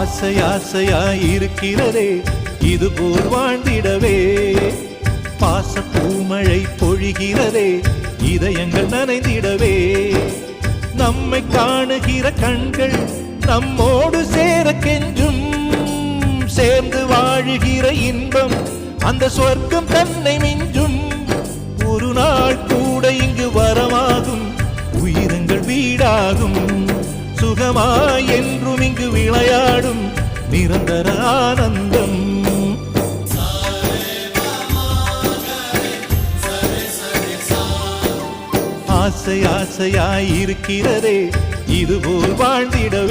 ஆசை ஆசையாயிருக்கிறதே இதுபோல் வாழ்ந்திடவே. பாச பூமழை பொழிகிறதே இதயங்கள் நனைந்திடவே. நம்மை காணுகிற கண்கள் நம்மோடு சேர கெஞ்சும். சேர்ந்து வாழுகிற இன்பம் அந்த சொர்க்கம் தன்னை மிஞ்சும். ஒரு நாள் கூட இங்கு வரமாகும், உயிரங்கள் வீடாகும். சுகமாய் என்றும் இங்கு விளையாடும் நிரந்தர ஆனந்தம். ஆசை ஆசையாயிருக்கிறதே இதுபோல் வாழ்ந்திடவே.